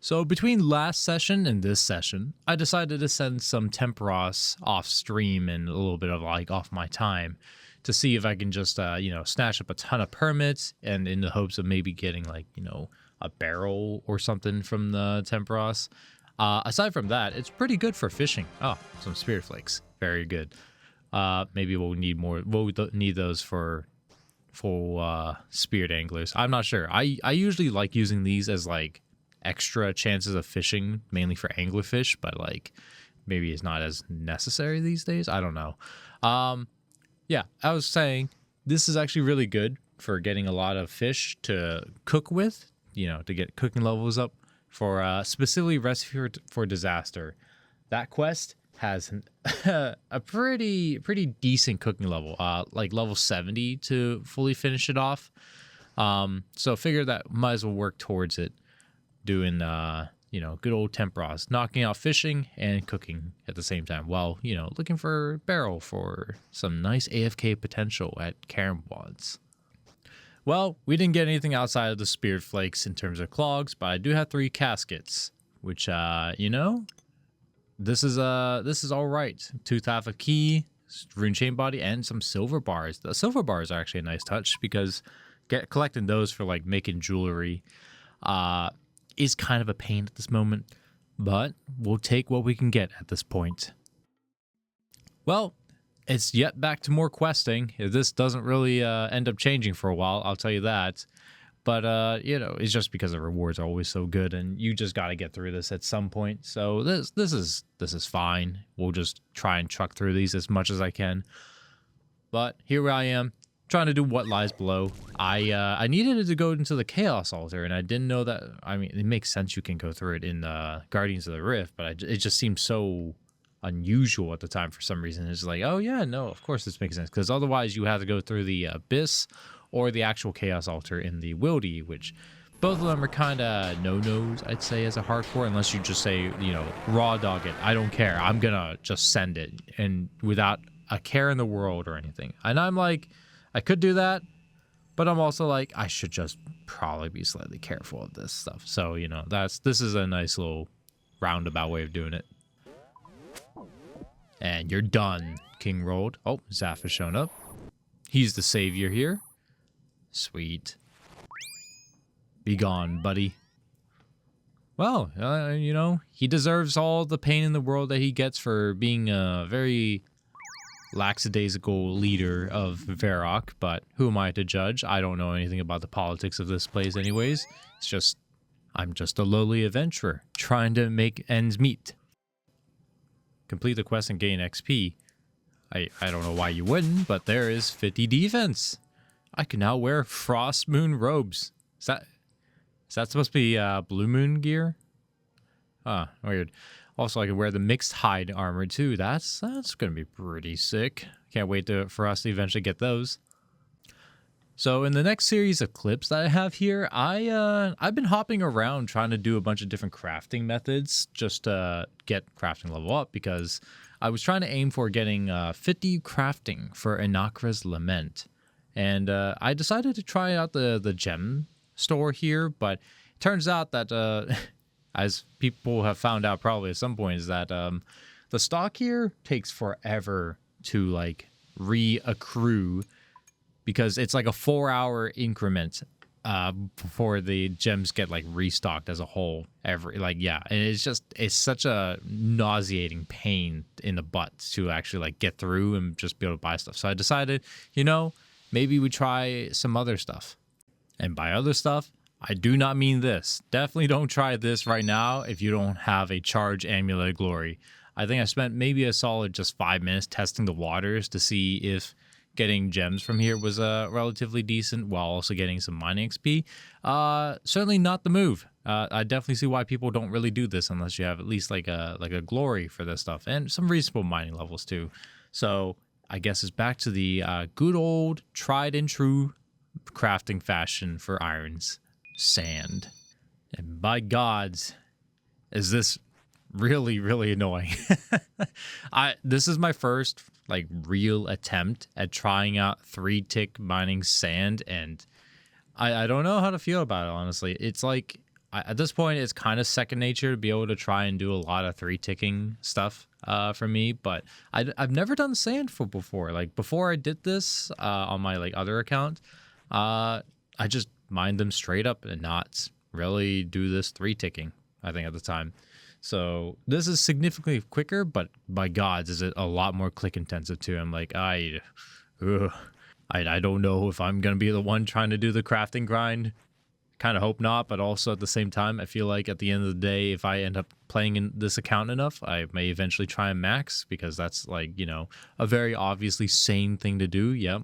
So between last session and this session, I decided to send some Temperos off stream and a little bit of like off my time to see if I can just, snatch up a ton of permits and in the hopes of maybe getting like, a barrel or something from the Temperos. Aside from that, it's pretty good for fishing. Oh, some spirit flakes. Very good. Maybe we'll need more. We'll need those for full spirit anglers. I'm not sure. I usually like using these as like extra chances of fishing, mainly for anglerfish, but like maybe it's not as necessary these days. I don't know. Yeah, I was saying this is actually really good for getting a lot of fish to cook with, to get cooking levels up for specifically Recipe for Disaster. That quest has a pretty decent cooking level, like level 70 to fully finish it off. So figure that might as well work towards it, doing good old Temperos, knocking out fishing and cooking at the same time while looking for a barrel for some nice AFK potential at Carom Wads. Well, we didn't get anything outside of the spirit flakes in terms of clogs, but I do have 3 caskets, which this is all right. Tooth half a key, rune chain body, and some silver bars. The silver bars are actually a nice touch because collecting those for like making jewelry is kind of a pain at this moment, but we'll take what we can get at this point. Well, it's yet back to more questing. This doesn't really end up changing for a while, I'll tell you that. But, it's just because the rewards are always so good, and you just got to get through this at some point. So this is fine. We'll just try and truck through these as much as I can. But here I am, trying to do what lies below. I needed it to go into the Chaos Altar, and I didn't know that. I mean, it makes sense you can go through it in Guardians of the Rift, but it just seemed so unusual at the time for some reason. It's like, oh yeah, no, of course this makes sense, because otherwise you have to go through the Abyss or the actual Chaos Altar in the Wildy, which both of them are kind of no-nos, I'd say, as a hardcore, unless you just say, raw dog it. I don't care. I'm going to just send it, and without a care in the world or anything. And I'm like, I could do that, but I'm also like, I should just probably be slightly careful of this stuff. So, this is a nice little roundabout way of doing it. And you're done, King rolled. Oh, Zaph has shown up. He's the savior here. Sweet. Be gone, buddy. Well, he deserves all the pain in the world that he gets for being a very lackadaisical leader of Varrock, but who am I to judge? I don't know anything about the politics of this place anyways. It's just, I'm just a lowly adventurer trying to make ends meet. Complete the quest and gain XP. I don't know why you wouldn't, but there is 50 defense. I can now wear Frost Moon robes. Is that supposed to be Blue Moon gear? Ah, weird. Also, I can wear the mixed hide armor too. That's gonna be pretty sick. Can't wait for us to eventually get those. So in the next series of clips that I have here, I've been hopping around trying to do a bunch of different crafting methods just to get crafting level up, because I was trying to aim for getting 50 crafting for Inakra's Lament. And I decided to try out the gem store here, but it turns out that, as people have found out probably at some point, is that the stock here takes forever to like reaccrue, because it's like a 4-hour increment before the gems get like restocked as a whole and it's such a nauseating pain in the butt to actually like get through and just be able to buy stuff. So I decided, maybe we try some other stuff. And by other stuff, I do not mean this. Definitely don't try this right now if you don't have a charged Amulet of Glory. I think I spent maybe a solid just 5 minutes testing the waters to see if getting gems from here was relatively decent while also getting some mining XP. Certainly not the move. I definitely see why people don't really do this unless you have at least like a glory for this stuff, and some reasonable mining levels too. So I guess it's back to the good old tried and true crafting fashion for irons: sand. And by gods, is this really, really annoying. This is my first like real attempt at trying out 3-tick mining sand, and I don't know how to feel about it, honestly. It's like at this point, it's kind of second nature to be able to try and do a lot of 3-ticking stuff for me. But I've never done Sandful before. Like, before I did this on my, like, other account, I just mined them straight up and not really do this 3-ticking, I think, at the time. So this is significantly quicker, but by gods, is it a lot more click intensive too. I'm like, I don't know if I'm going to be the one trying to do the crafting grind. Kind of hope not, but also at the same time, I feel like at the end of the day, if I end up playing in this account enough, I may eventually try and max, because that's, like, you know, a very obviously sane thing to do. Yeah,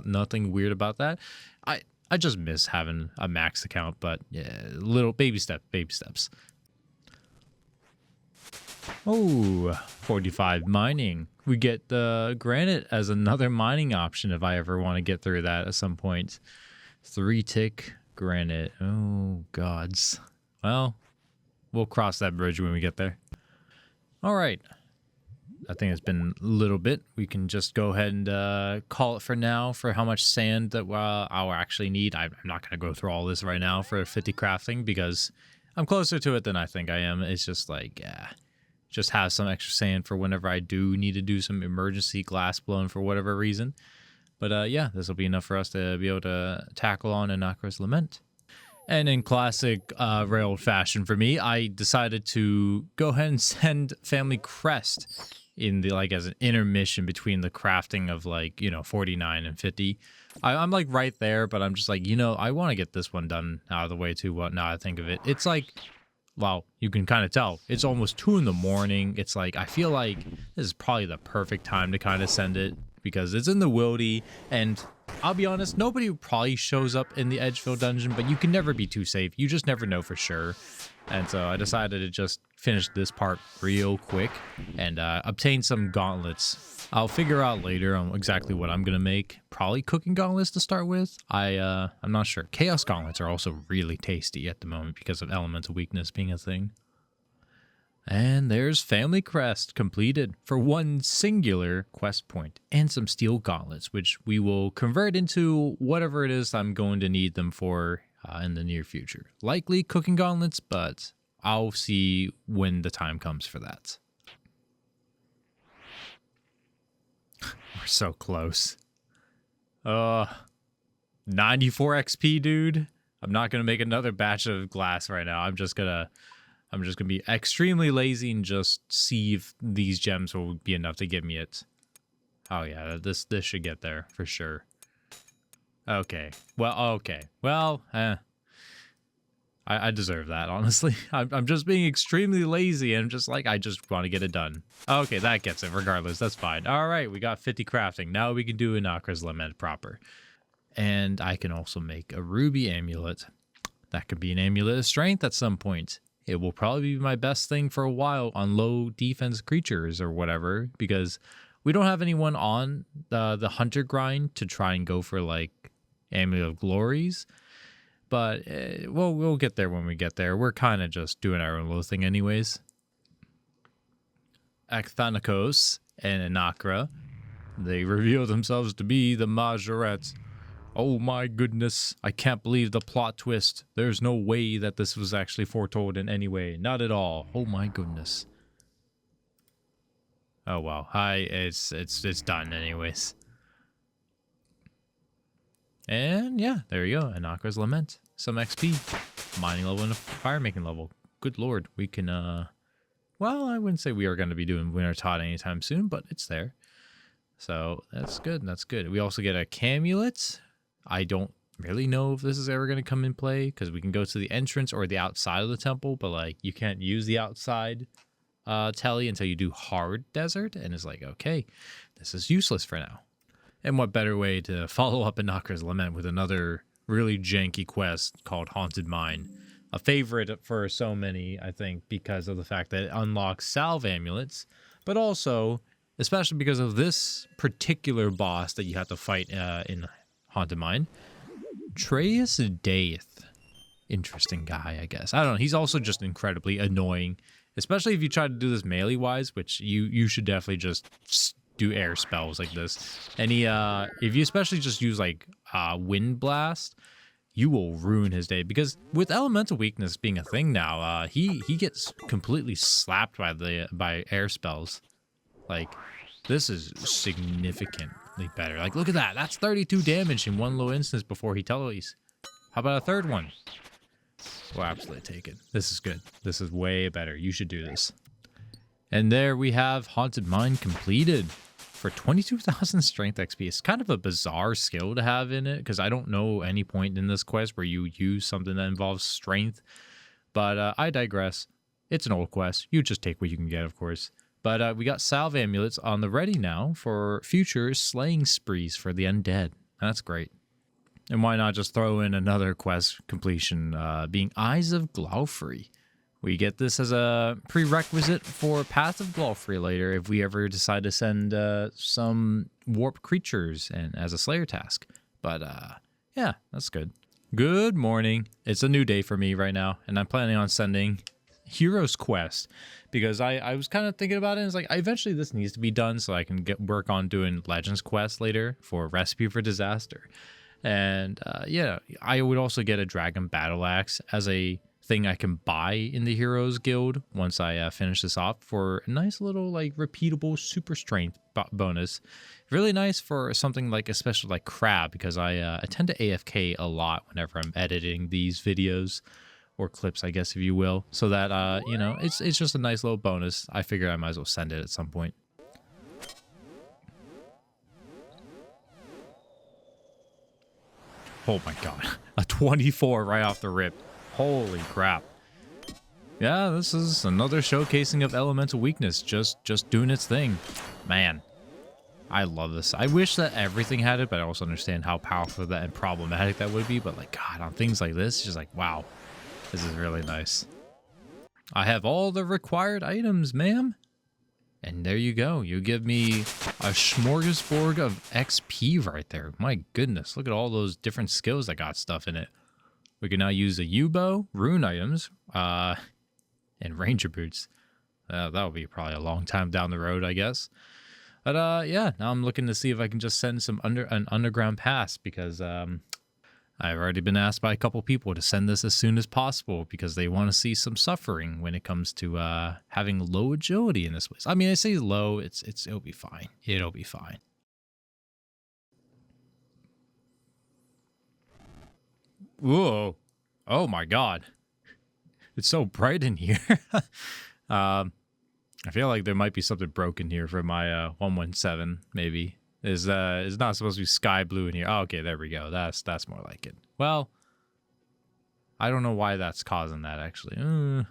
nothing weird about that. I just miss having a max account, but yeah, little baby steps. Oh, 45 mining. We get the granite as another mining option if I ever want to get through that at some point. 3-tick granite. Oh, gods. Well, we'll cross that bridge when we get there. All right. I think it's been a little bit. We can just go ahead and call it for now for how much sand that I'll actually need. I'm not going to go through all this right now for 50 crafting, because I'm closer to it than I think I am. It's just like, yeah. Just have some extra sand for whenever I do need to do some emergency glass blowing for whatever reason. But yeah, this will be enough for us to be able to tackle on Anakra's Lament. And in classic railroad fashion for me, I decided to go ahead and send Family Crest in the, like, as an intermission between the crafting of, like, you know, 49 and 50. I'm like right there, but I'm just like, you know, I want to get this one done out of the way too. What now I think of it, it's like, well, you can kind of tell it's almost 2 in the morning. It's like, I feel like this is probably the perfect time to kind of send it, because it's in the wildy, and I'll be honest, nobody probably shows up in the Edgeville dungeon, but you can never be too safe. You just never know for sure. And so I decided to just finish this part real quick and obtain some gauntlets. I'll figure out later on exactly what I'm gonna make. Probably cooking gauntlets to start with. I'm not sure. Chaos gauntlets are also really tasty at the moment because of elemental weakness being a thing. And there's Family Crest completed for one singular quest point and some steel gauntlets, which we will convert into whatever it is I'm going to need them for in the near future. Likely cooking gauntlets, but I'll see when the time comes for that. We're so close. 94 XP, dude. I'm not going to make another batch of glass right now. I'm just gonna be extremely lazy and just see if these gems will be enough to get me it. Oh yeah, this should get there for sure. Okay. Well, I deserve that, honestly. I'm just being extremely lazy and just like, I just want to get it done. Okay, that gets it regardless. That's fine. All right, we got 50 crafting. Now we can do Anakra's Lament proper. And I can also make a ruby amulet. That could be an amulet of strength at some point. It will probably be my best thing for a while on low defense creatures or whatever, because we don't have anyone on the hunter grind to try and go for like Amulet of Glories. But we'll get there when we get there. We're kind of just doing our own little thing anyways. Akthanikos and Anakra, they reveal themselves to be the Majorettes. Oh my goodness, I can't believe the plot twist. There's no way that this was actually foretold in any way. Not at all. Oh my goodness. Oh well, it's done anyways. And yeah, there you go. Anakra's Lament. Some XP. Mining level and a fire making level. Good lord. We can, well, I wouldn't say we are going to be doing Winter Todd anytime soon, but it's there. So that's good. That's good. We also get a Camulet. I don't really know if this is ever going to come in play, because we can go to the entrance or the outside of the temple, but like you can't use the outside telly until you do hard desert. And it's like, okay, this is useless for now. And what better way to follow up Anakra's Lament with another really janky quest called Haunted Mine. A favorite for so many, I think, because of the fact that it unlocks salve amulets, but also, especially because of this particular boss that you have to fight in Haunted Mine, Treus Daith. Interesting guy, I guess. I don't know. He's also just incredibly annoying, especially if you try to do this melee-wise, which you should definitely just do air spells like this. And he, if you especially just use like Wind Blast, you will ruin his day, because with elemental weakness being a thing now, he gets completely slapped by air spells. Like, this is significantly better. Like, look at that. That's 32 damage in one little instance before he teleports. How about a third one? We'll absolutely take it. This is good. This is way better. You should do this. And there we have Haunted Mine completed for 22,000 strength XP. It's kind of a bizarre skill to have in it, because I don't know any point in this quest where you use something that involves strength. But I digress. It's an old quest. You just take what you can get, of course. But we got salve amulets on the ready now for future slaying sprees for the undead. That's great. And why not just throw in another quest completion, being Eyes of Glaufrey. We get this as a prerequisite for Path of Glaufrey later if we ever decide to send some warp creatures and as a slayer task. But yeah, that's good. Good morning. It's a new day for me right now, and I'm planning on sending Heroes Quest, because I was kind of thinking about it, and it's like, eventually this needs to be done so I can work on doing Legends Quest later for Recipe for Disaster. And yeah, I would also get a Dragon Battle Axe as a thing I can buy in the Heroes Guild once I finish this off, for a nice little like repeatable super strength bonus. Really nice for something like, especially like Crab, because I tend to AFK a lot whenever I'm editing these videos or clips, I guess, if you will, so that you know, it's just a nice little bonus. I figure I might as well send it at some point. Oh my god, a 24 right off the rip. Holy crap. Yeah, this is another showcasing of elemental weakness, just doing its thing. Man, I love this. I wish that everything had it, but I also understand how powerful that and problematic that would be. But like, God, on things like this, just like, wow, this is really nice. I have all the required items, ma'am. And there you go. You give me a smorgasbord of XP right there. My goodness, look at all those different skills that got stuff in it. We can now use a U-bow, rune items, and ranger boots. That'll be probably a long time down the road, I guess. But yeah, now I'm looking to see if I can just send some an underground pass, because I've already been asked by a couple people to send this as soon as possible, because they want to see some suffering when it comes to having low agility in this place. I mean, I say low, it'll be fine. It'll be fine. Whoa. Oh my god. It's so bright in here. I feel like there might be something broken here for my 117, maybe. It's not supposed to be sky blue in here. Oh, okay, there we go. That's more like it. Well, I don't know why that's causing that, actually. You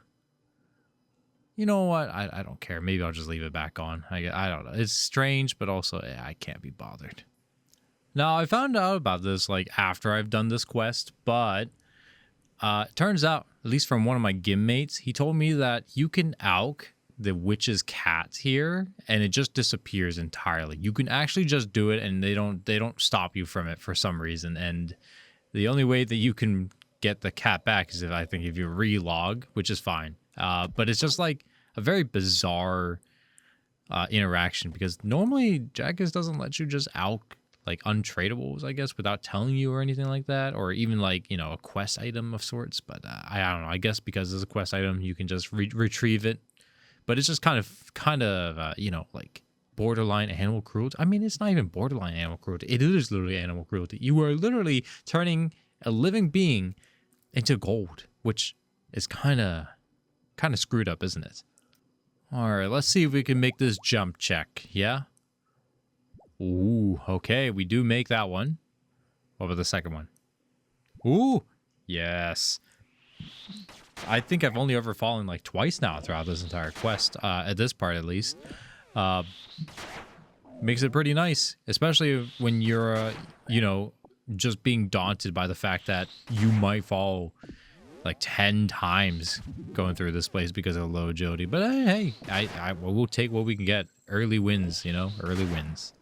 know what? I don't care. Maybe I'll just leave it back on. I don't know. It's strange, but also I can't be bothered. Now, I found out about this like after I've done this quest, but it turns out, at least from one of my GIM mates, he told me that you can auk the witch's cat here, and it just disappears entirely. You can actually just do it, and they don't stop you from it for some reason. And the only way that you can get the cat back is if you relog, which is fine. But it's just like a very bizarre interaction, because normally Jagex doesn't let you just auk like untradables, I guess, without telling you or anything like that, or even like, you know, a quest item of sorts. But I don't know. I guess because it's a quest item, you can just retrieve it. But it's just kind of you know, like borderline animal cruelty. I mean, it's not even borderline animal cruelty. It is literally animal cruelty. You are literally turning a living being into gold, which is kind of screwed up, isn't it? All right, let's see if we can make this jump check. Yeah. Ooh, okay, we do make that one. What about the second one? Ooh, yes. I think I've only ever fallen like twice now throughout this entire quest, at this part at least. Makes it pretty nice, especially when you're, you know, just being daunted by the fact that you might fall like 10 times going through this place because of low agility. But hey, we'll take what we can get. Early wins, you know, early wins.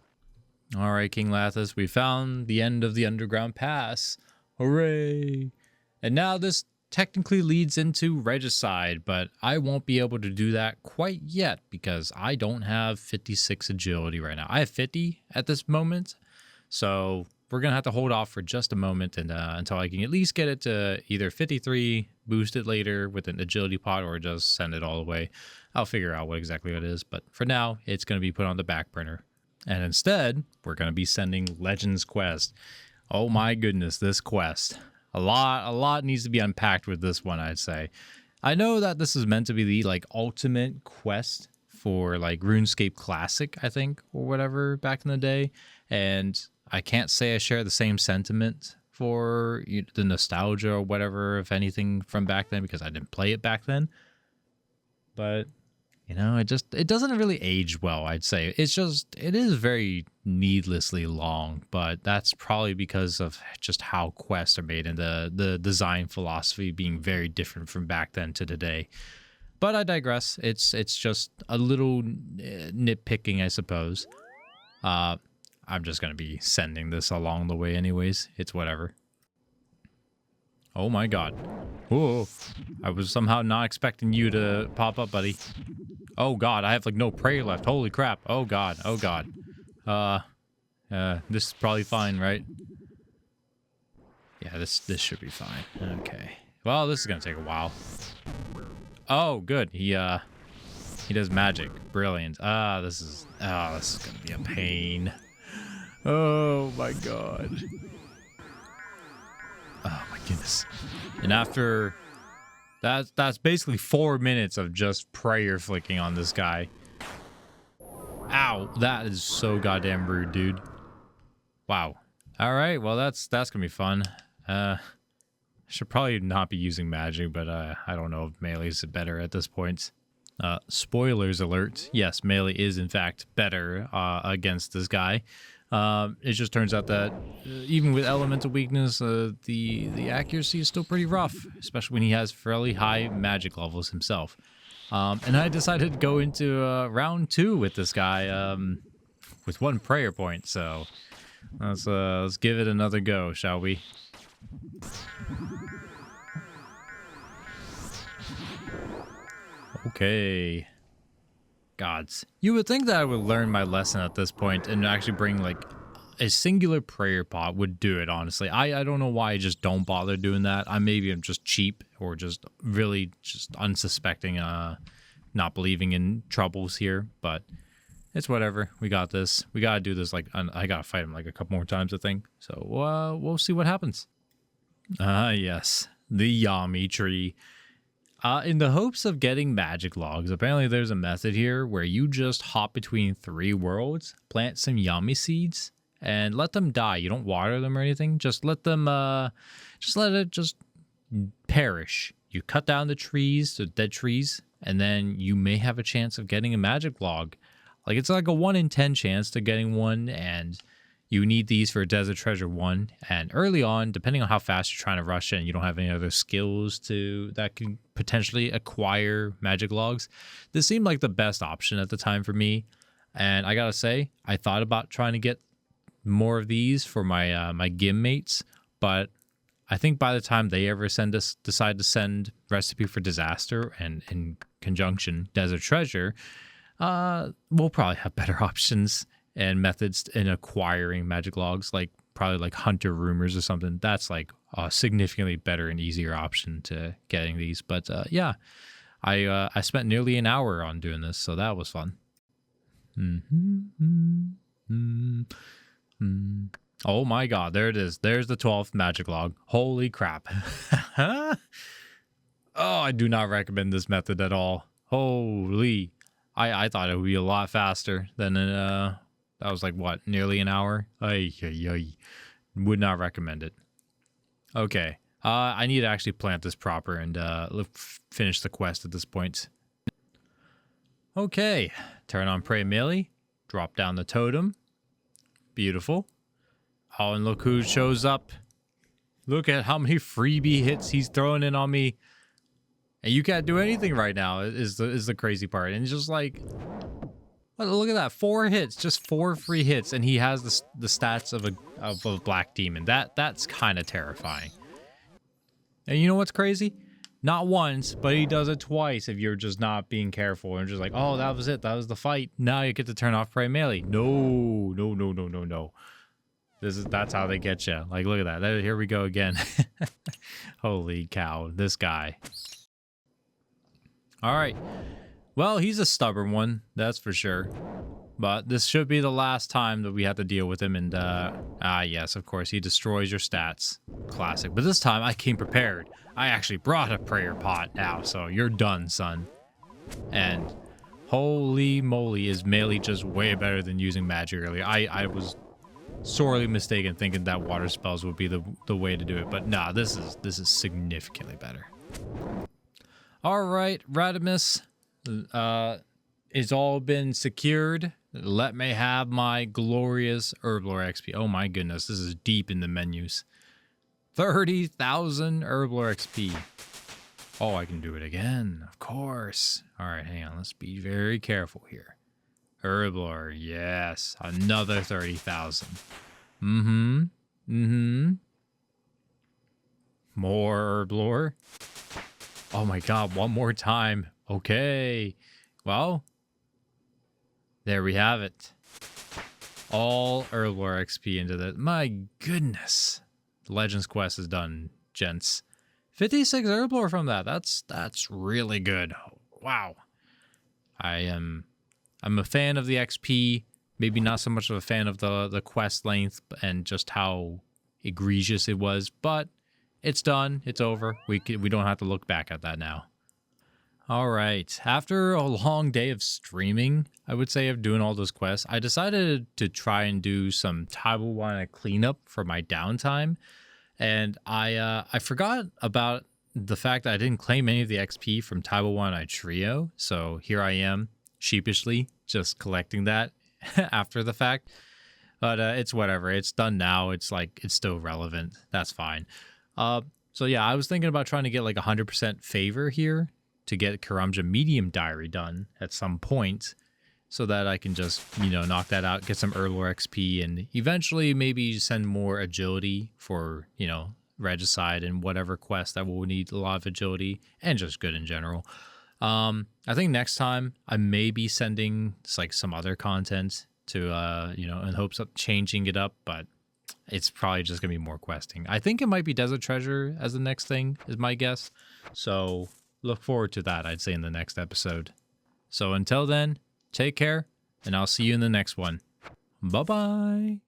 All right, King Lathis, we found the end of the underground pass. Hooray! And now this technically leads into Regicide, but I won't be able to do that quite yet because I don't have 56 agility right now. I have 50 at this moment, so we're going to have to hold off for just a moment and until I can at least get it to either 53, boost it later with an agility pod, or just send it all the way. I'll figure out what exactly it is, but for now, it's going to be put on the back burner. And instead, we're going to be sending Legends Quest. Oh my goodness, this quest. A lot needs to be unpacked with this one, I'd say. I know that this is meant to be the like ultimate quest for like RuneScape Classic, I think, or whatever back in the day. And I can't say I share the same sentiment for the nostalgia or whatever, if anything, from back then, because I didn't play it back then. But it doesn't really age well, I'd say. It is very needlessly long, but that's probably because of just how quests are made and the design philosophy being very different from back then to today. But I digress. It's just a little nitpicking, I suppose. I'm just going to be sending this along the way anyways. It's whatever. Oh my god. Whoa. I was somehow not expecting you to pop up, buddy. Oh god, I have like no prayer left. Holy crap. Oh god. Oh god. This is probably fine, right? Yeah, this should be fine. Okay. Well, this is gonna take a while. Oh, good. He does magic. Brilliant. This is gonna be a pain. Oh my god. Oh my goodness. And after that's basically 4 minutes of just prayer flicking on this guy. Ow, that is so goddamn rude, dude. Wow. All right, well that's gonna be fun. Should probably not be using magic, but I don't know if melee is better at this point. Spoilers alert. Yes, melee is in fact better against this guy. It just turns out that even with elemental weakness, the accuracy is still pretty rough, especially when he has fairly high magic levels himself. And I decided to go into round 2 with this guy with 1 prayer point. So let's give it another go, shall we? Okay. Gods. You would think that I would learn my lesson at this point and actually bring like a singular prayer pot would do it, honestly. I don't know why I just don't bother doing that. Maybe I'm just cheap or just really just unsuspecting, not believing in troubles here, but it's whatever. We got this. We gotta do this. Like I gotta fight him like a couple more times, I think. So we'll see what happens. Yes, the Yami tree. In the hopes of getting magic logs, apparently there's a method here where you just hop between 3 worlds, plant some Yami seeds, and let them die. You don't water them or anything. Just let them, just let it just perish. You cut down the trees, the dead trees, and then you may have a chance of getting a magic log. Like it's like a 1 in 10 chance to getting one, and you need these for Desert Treasure 1, and early on, depending on how fast you're trying to rush it and you don't have any other skills that can potentially acquire magic logs, this seemed like the best option at the time for me. And I gotta say, I thought about trying to get more of these for my my GIM mates, but I think by the time they ever decide to send Recipe for Disaster and in conjunction Desert Treasure, we'll probably have better options and methods in acquiring magic logs, like probably like Hunter Rumors or something. That's like a significantly better and easier option to getting these. But yeah, I spent nearly an hour on doing this, so that was fun. Oh my god, there it is. There's the 12th magic log. Holy crap. Oh, I do not recommend this method at all. Holy. I thought it would be a lot faster than that was like, what, nearly an hour? Would not recommend it. Okay. I need to actually plant this proper and finish the quest at this point. Okay. Turn on Pray Melee. Drop down the totem. Beautiful. Oh, and look who shows up. Look at how many freebie hits he's throwing in on me. And you can't do anything right now is the crazy part. And it's just like... look at that, 4 hits, just 4 free hits, and he has the stats of a black demon. That's kind of terrifying. And you know what's crazy? Not once, but he does it twice if you're just not being careful and just like, oh, that was it, that was the fight. Now you get to turn off Pray Melee. No. That's how they get you. Like, look at that. Here we go again. Holy cow, this guy. All right. Well, he's a stubborn one, that's for sure. But this should be the last time that we have to deal with him. And, yes, of course, he destroys your stats. Classic. But this time, I came prepared. I actually brought a prayer pot now, so you're done, son. And holy moly, is melee just way better than using magic earlier. I was sorely mistaken thinking that water spells would be the way to do it. But nah, this is significantly better. All right, Radimus, it's all been secured. Let me have my glorious Herblore XP. Oh my goodness, this is deep in the menus. 30,000 Herblore XP. Oh, I can do it again, of course. All right, hang on, let's be very careful here. Herblore, yes, another 30,000. More Herblore. Oh my god, one more time. Okay. Well, there we have it. All Herblore XP into that. My goodness. The Legends quest is done, gents. 56 Herblore from that. That's really good. Wow. I'm a fan of the XP. Maybe not so much of a fan of the quest length and just how egregious it was, but it's done. It's over. We don't have to look back at that now. All right. After a long day of streaming, I would say, of doing all those quests, I decided to try and do some Taiwana cleanup for my downtime. And I forgot about the fact that I didn't claim any of the XP from Taiwana Trio. So here I am, sheepishly, just collecting that after the fact. But it's whatever. It's done now. It's like, it's still relevant. That's fine. So yeah, I was thinking about trying to get like 100% favor here to get Karamja Medium Diary done at some point so that I can just, knock that out, get some Herblore XP, and eventually maybe send more agility for, Regicide and whatever quest that will need a lot of agility and just good in general. I think next time I may be sending like some other content to, in hopes of changing it up, but it's probably just going to be more questing. I think it might be Desert Treasure as the next thing, is my guess. So look forward to that, I'd say, in the next episode. So until then, take care, and I'll see you in the next one. Bye-bye.